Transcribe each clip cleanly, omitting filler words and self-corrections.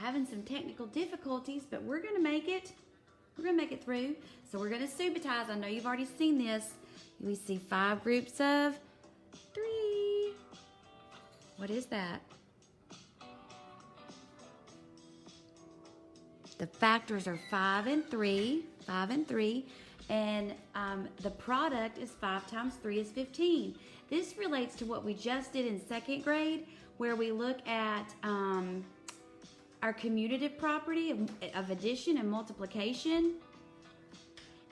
having some technical difficulties, but we're gonna make it. We're gonna make it through. So we're gonna subitize. I know you've already seen this. We see 5 groups of 3. What is that? The factors are 5 and 3, 5 and 3, and the product is 5 times 3 is 15. This relates to what we just did in 2nd grade, where we look at our commutative property of addition and multiplication,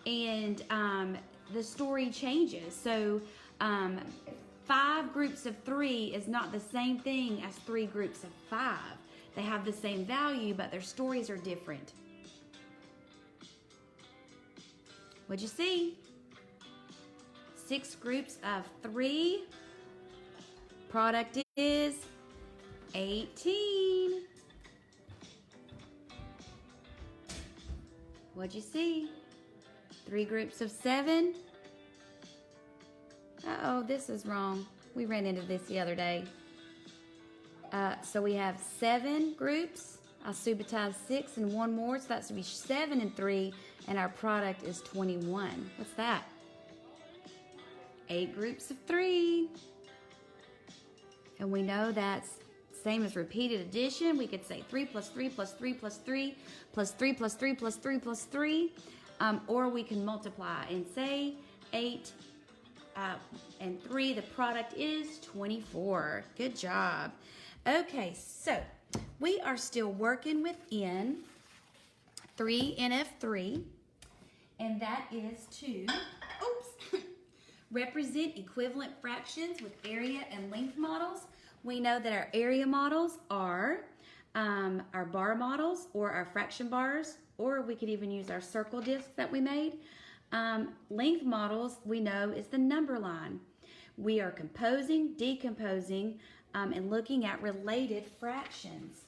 and the story changes. So 5 groups of 3 is not the same thing as 3 groups of 5. They have the same value, but their stories are different. What'd you see? 6 groups of 3. Product is 18. What'd you see? 3 groups of 7. Uh-oh, this is wrong. We ran into this the other day. So we have 7 groups. I subitized 6 and 1 more, so that's to be 7 and 3, and our product is 21. What's that? 8 groups of 3. And we know that's same as repeated addition. We could say 3 plus 3 plus 3 plus 3 plus 3 plus 3 plus 3 plus 3. Or we can multiply and say 8 and 3. The product is 24. Good job. Okay, so we are still working within 3.NF.3, and that is to represent equivalent fractions with area and length models. We know that our area models are our bar models or our fraction bars, or we could even use our circle disc that we made. Length models, we know, is the number line. We are composing, decomposing, and looking at related fractions.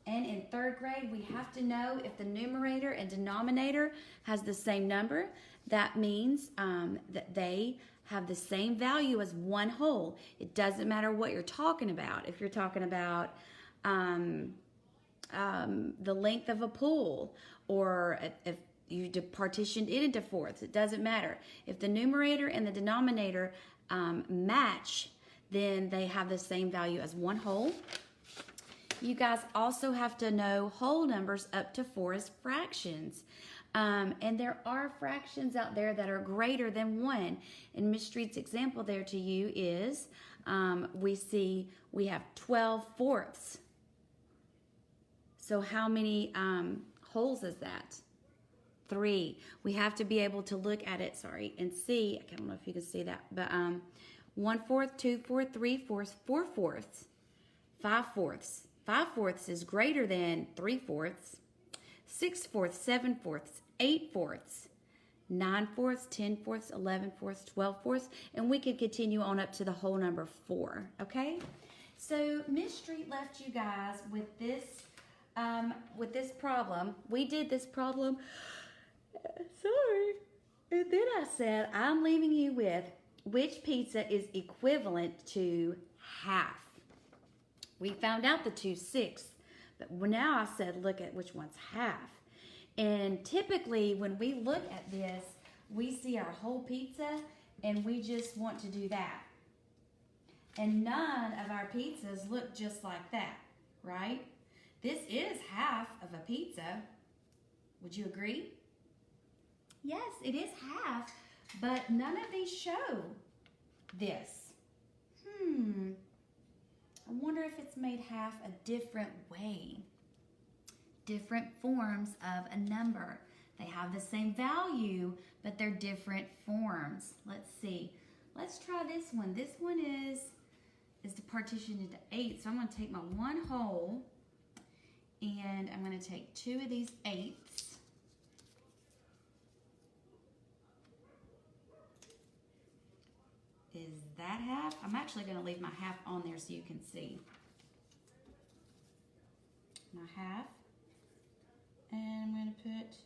And in 3rd grade, we have to know if the numerator and denominator has the same number. That means that they have the same value as one whole. It doesn't matter what you're talking about. If you're talking about the length of a pool, or if you partitioned it into fourths, it doesn't matter. If the numerator and the denominator match, then they have the same value as one whole. You guys also have to know whole numbers up to 4 as fractions. And there are fractions out there that are greater than 1. And Miss Street's example there to you is, we have 12 fourths. So how many wholes is that? 3. We have to be able to look at it, and see, I don't know if you can see that, but 1 fourth, 2 fourths, 3 fourths, 4 fourths, 5 fourths. 5 fourths is greater than 3 fourths. 6 fourths, 7 fourths, 8 fourths, 9 fourths, 10 fourths, 11 fourths, 12 fourths, and we could continue on up to the whole number 4, okay? So Miss Street left you guys with this problem. We did this problem, and then I said, I'm leaving you with which pizza is equivalent to half. We found out the 2/6, but now I said, look at which one's half. And typically, when we look at this, we see our whole pizza, and we just want to do that. And none of our pizzas look just like that, right? This is half of a pizza. Would you agree? Yes, it is half, but none of these show this. I wonder if it's made half a different way. Different forms of a number. They have the same value, but they're different forms. Let's see. Let's try this one. This one is partitioned into 8. So I'm going to take my 1 whole, and I'm going to take 2 of these 8ths. Is that half? I'm actually going to leave my half on there so you can see. My half. And I'm going to put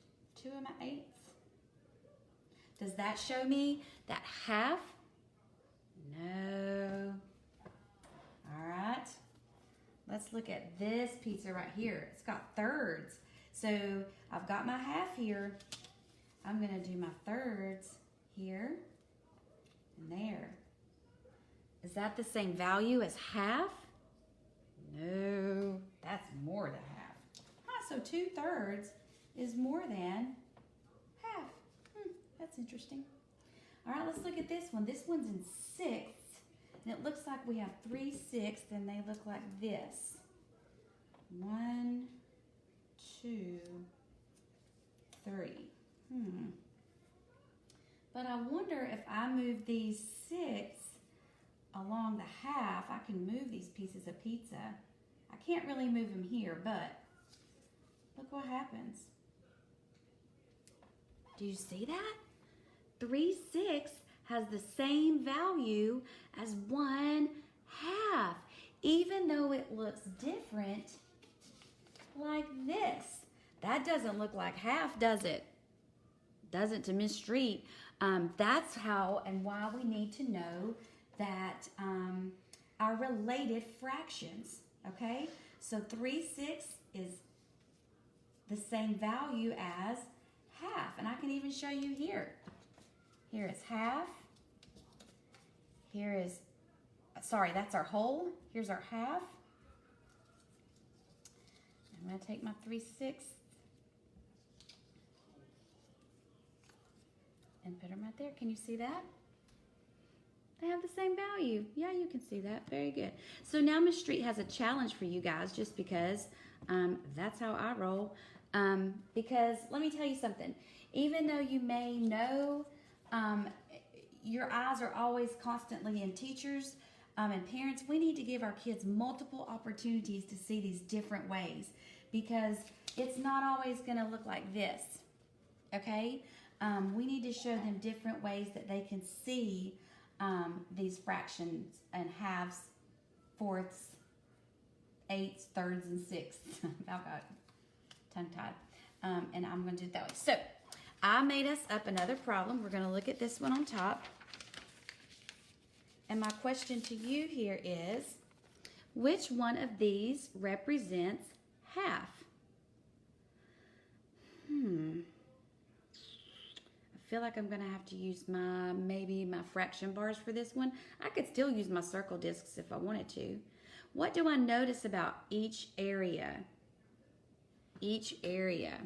2 of my 8ths. Does that show me that half? No. All right. let's look at this pizza right here. It's got thirds. So I've got my half here. I'm gonna do my thirds here and there. Is that the same value as half? No, that's more than half. So 2/3 is more than half. That's interesting. All right, let's look at this one. This one's in sixths, and it looks like we have 3/6, and they look like this. 1, 2, 3. But I wonder if I move these 6 along the half, I can move these pieces of pizza. I can't really move them here, but look what happens. Do you see that? 3/6 has the same value as 1/2, even though it looks different like this. That doesn't look like half, does it? Doesn't to Miss Street. That's how and why we need to know that our related fractions, okay? So 3/6 is the same value as half. And I can even show you here. Here is half. Here is, sorry, that's our whole. Here's our half. I'm going to take my 3/6 and put them right there. Can you see that? They have the same value. Yeah, you can see that. Very good. So now Miss Street has a challenge for you guys just because that's how I roll. Because let me tell you something. Even though you may know your eyes are always constantly in teachers and parents, we need to give our kids multiple opportunities to see these different ways because it's not always going to look like this, okay? We need to show them different ways that they can see these fractions and halves, fourths, eighths, thirds, and sixths. I've got tongue-tied. And I'm going to do it that way. So I made us up another problem. We're going to look at this one on top. And my question to you here is, which one of these represents half? I feel like I'm going to have to use maybe my fraction bars for this one. I could still use my circle discs if I wanted to. What do I notice about each area? Each area.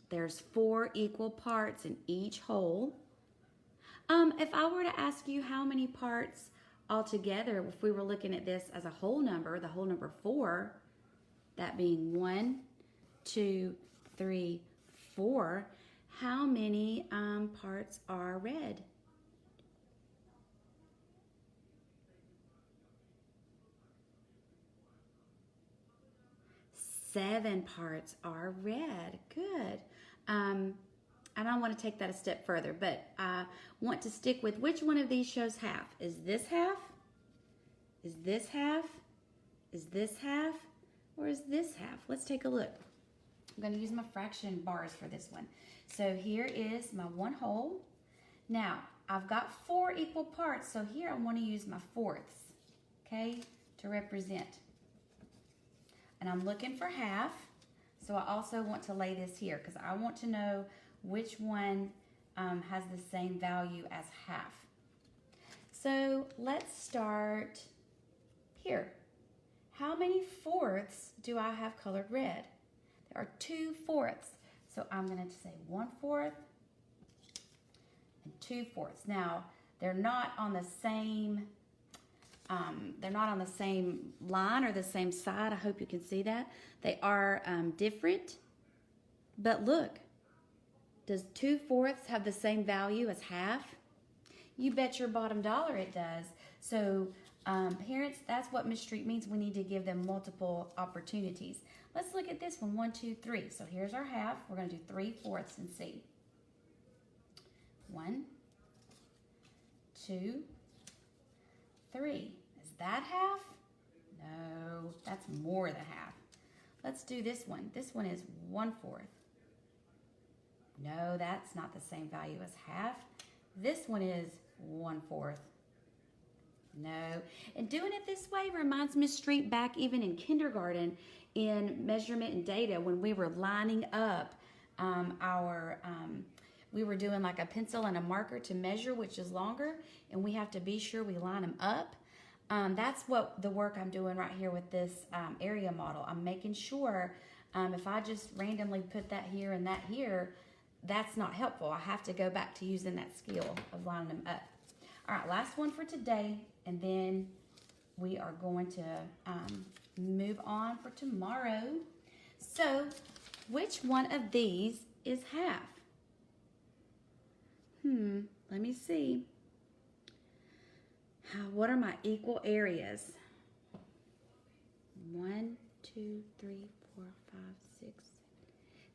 There's 4 equal parts in each whole. If I were to ask you how many parts altogether, if we were looking at this as a whole number, the whole number 4, that being 1, 2, 3, 4, how many parts are red? 7 parts are red. Good. And I want to take that a step further, but I want to stick with which one of these shows half. Is this half? Is this half? Is this half? Or is this half? Let's take a look. I'm going to use my fraction bars for this one. So here is my 1 whole. Now, I've got 4 equal parts, so here I want to use my fourths, okay, to represent. And I'm looking for half, so I also want to lay this here because I want to know which one has the same value as half. So let's start here. How many fourths do I have colored red? There are 2 fourths. So I'm going to say 1/4 and 2/4. Now, they're not on the same line or the same side. I hope you can see that. They are different. But look, does 2/4 have the same value as half? You bet your bottom dollar it does. So parents, that's what Miss Street means. We need to give them multiple opportunities. Let's look at this one, 1, 2, 3. So here's our half. We're going to do 3/4 and see. 1, 2, 3. Is that half? No, that's more than half. Let's do this one. This one is 1/4. No, that's not the same value as half. This one is 1/4. No. And doing it this way reminds Miss Street back even in kindergarten in measurement and data when we were lining up we were doing like a pencil and a marker to measure which is longer, and we have to be sure we line them up. That's what the work I'm doing right here with this area model. I'm making sure if I just randomly put that here and that here, that's not helpful. I have to go back to using that skill of lining them up. All right, last one for today, and then we are going to move on for tomorrow. So, which one of these is half? Let me see. What are my equal areas? 1, 2, 3, 4, 5, 6.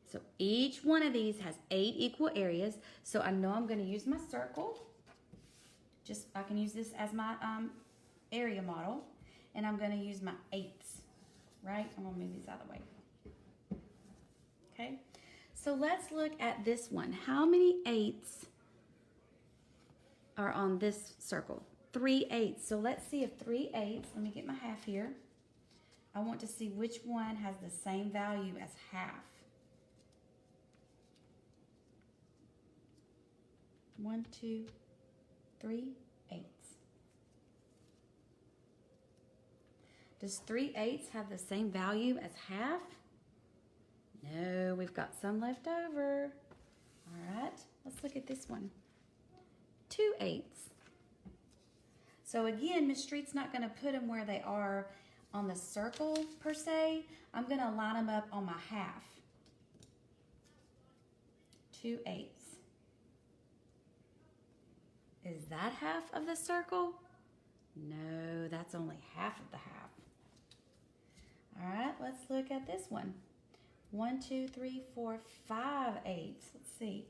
So each one of these has 8 equal areas. So I know I'm going to use my circle. I can use this as my area model, and I'm going to use my 8ths, right? I'm going to move these out of the way. Okay, so let's look at this one. How many 8ths are on this circle? 3/8. So let's see if 3/8, let me get my half here. I want to see which one has the same value as half. 1, 2, 3/8. Does 3/8 have the same value as half? No, we've got some left over. All right, let's look at this one. 2/8. So again, Miss Street's not going to put them where they are on the circle per se. I'm going to line them up on my half. 2/8. Is that half of the circle? No, that's only half of the half. All right, let's look at this one. 1, 2, 3, 4, 5/8. Let's see.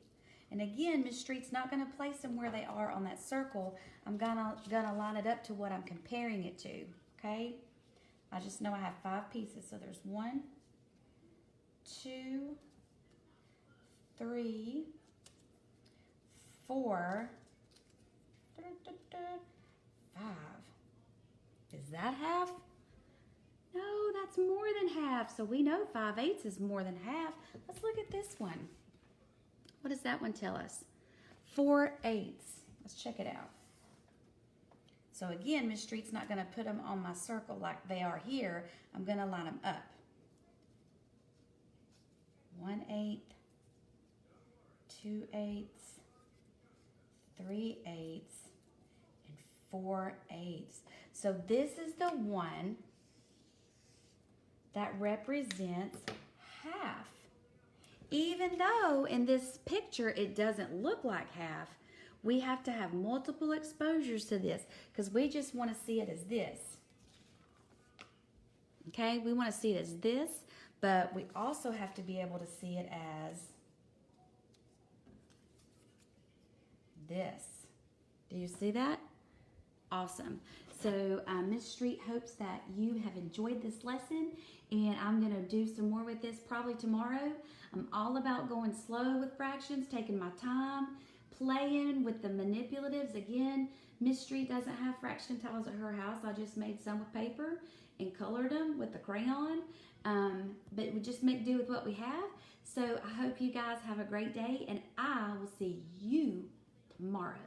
And again, Miss Street's not going to place them where they are on that circle. I'm gonna line it up to what I'm comparing it to, okay? I just know I have 5 pieces. So there's 1, 2, 3, 4, 5. Is that half? No, that's more than half. So we know 5/8 is more than half. Let's look at this one. What does that one tell us? 4/8. Let's check it out. So again, Miss Street's not going to put them on my circle like they are here. I'm going to line them up. 1/8, 2/8, 3/8, and 4/8. So this is the one that represents half. Even though in this picture it doesn't look like half, we have to have multiple exposures to this because we just want to see it as this. Okay, we want to see it as this, but we also have to be able to see it as this. Do you see that? Awesome. So Miss Street hopes that you have enjoyed this lesson, and I'm going to do some more with this probably tomorrow. I'm all about going slow with fractions, taking my time, playing with the manipulatives. Again, Miss Street doesn't have fraction tiles at her house. I just made some with paper and colored them with the crayon, but we just make do with what we have. So I hope you guys have a great day, and I will see you tomorrow.